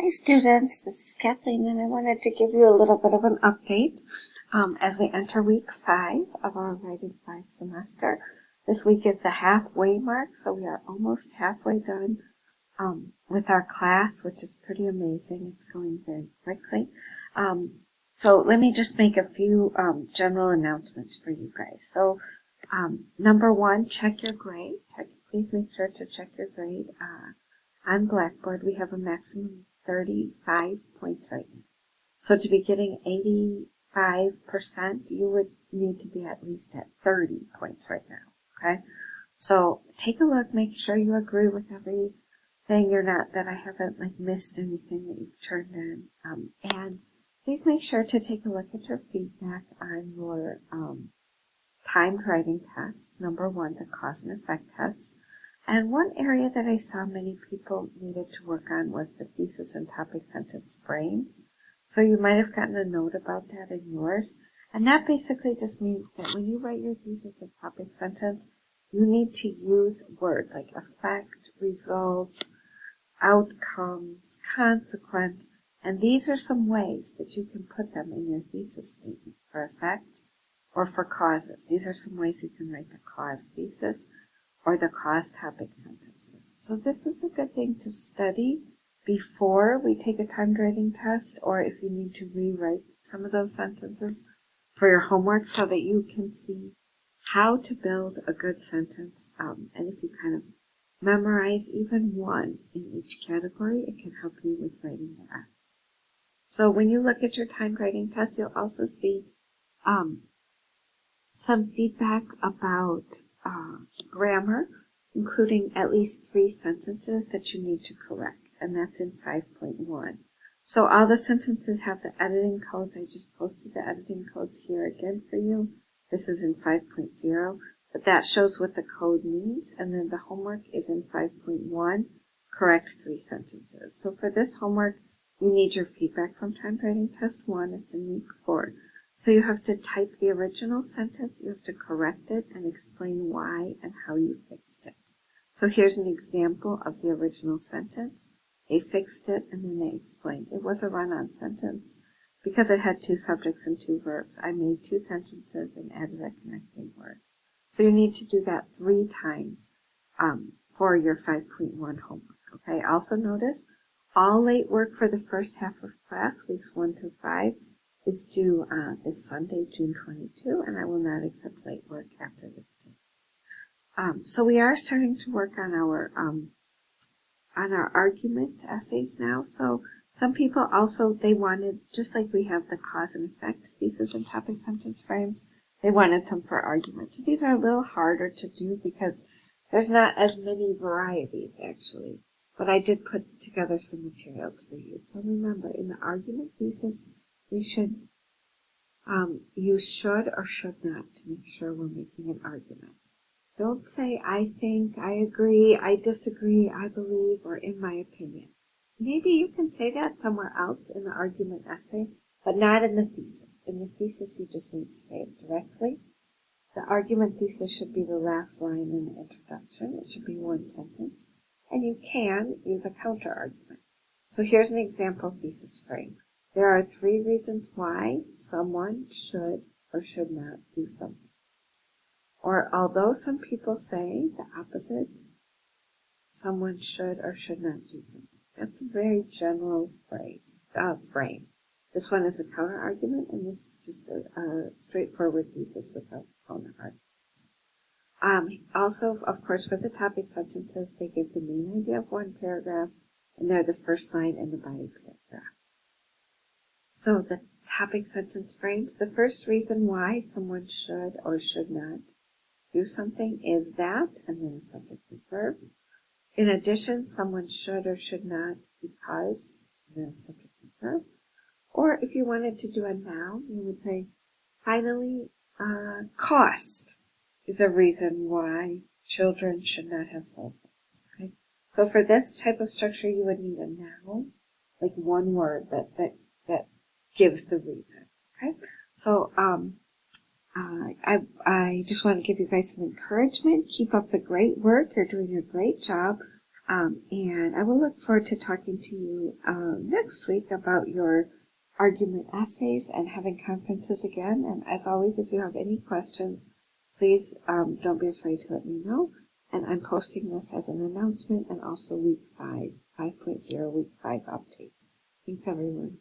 Hi students, this is Kathleen and I wanted to give you a little bit of an update as we enter week 5 of our Writing 5 semester. This week is the halfway mark, so we are almost halfway done with our class, which is pretty amazing. It's going very quickly. So let me just make a few general announcements for you guys. So number 1, check your grade. Please make sure to check your grade. On Blackboard, we have a maximum of 35 points right now. So to be getting 85%, you would need to be at least at 30 points right now, okay? So take a look, make sure you agree with everything. You're not, that I haven't missed anything that you've turned in. And please make sure to take a look at your feedback on your timed writing test, number 1, the cause and effect test. And one area that I saw many people needed to work on was the thesis and topic sentence frames. So you might have gotten a note about that in yours. And that basically just means that when you write your thesis and topic sentence, you need to use words like effect, result, outcomes, consequence. And these are some ways that you can put them in your thesis statement for effect or for causes. These are some ways you can write the cause thesis or the cause topic sentences. So this is a good thing to study before we take a timed writing test, or if you need to rewrite some of those sentences for your homework so that you can see how to build a good sentence. And if you kind of memorize even one in each category, it can help you with writing the essay. So when you look at your timed writing test, you'll also see some feedback about grammar, including at least 3 sentences that you need to correct, and that's in 5.1. So all the sentences have the editing codes. I just posted the editing codes here again for you. This is in 5.0, but that shows what the code means, and then the homework is in 5.1, correct 3 sentences. So for this homework, you need your feedback from timed writing test 1. It's in week 4. So you have to type the original sentence, you have to correct it, and explain why and how you fixed it. So here's an example of the original sentence. They fixed it, and then they explained. It was a run-on sentence. Because it had 2 subjects and 2 verbs, I made 2 sentences and added a connecting word. So you need to do that 3 times for your 5.1 homework. Okay. Also notice, all late work for the first half of class, weeks 1 through 5, is due this Sunday, June 22, and I will not accept late work after this day. So we are starting to work on our argument essays now. So some people also, they wanted, just like we have the cause and effect thesis and topic sentence frames, they wanted some for argument. So these are a little harder to do because there's not as many varieties actually. But I did put together some materials for you. So remember, in the argument thesis, we should use should or should not to make sure we're making an argument. Don't say I think, I agree, I disagree, I believe, or in my opinion. Maybe you can say that somewhere else in the argument essay, but not in the thesis. In the thesis, you just need to say it directly. The argument thesis should be the last line in the introduction. It should be 1 sentence. And you can use a counter argument. So here's an example thesis frame. There are 3 reasons why someone should or should not do something. Or although some people say the opposite, someone should or should not do something. That's a very general frame. This one is a counter argument, and this is just a straightforward thesis without counter argument. Also, of course, for the topic sentences, they give the main idea of 1 paragraph, and they're the first line in the body paragraph. So the topic sentence frames, the first reason why someone should or should not do something is that, and then the subject and verb. In addition, someone should or should not because, and then the subject and verb. Or if you wanted to do a noun, you would say, finally, cost is a reason why children should not have cell phones. Okay? So for this type of structure, you would need a noun, like 1 word that gives the reason. Okay, so I just want to give you guys some encouragement. Keep up the great work. You're doing a great job. And I will look forward to talking to you next week about your argument essays and having conferences again. And as always, if you have any questions, please don't be afraid to let me know. And I'm posting this as an announcement and also week 5.0 week 5 update. Thanks everyone.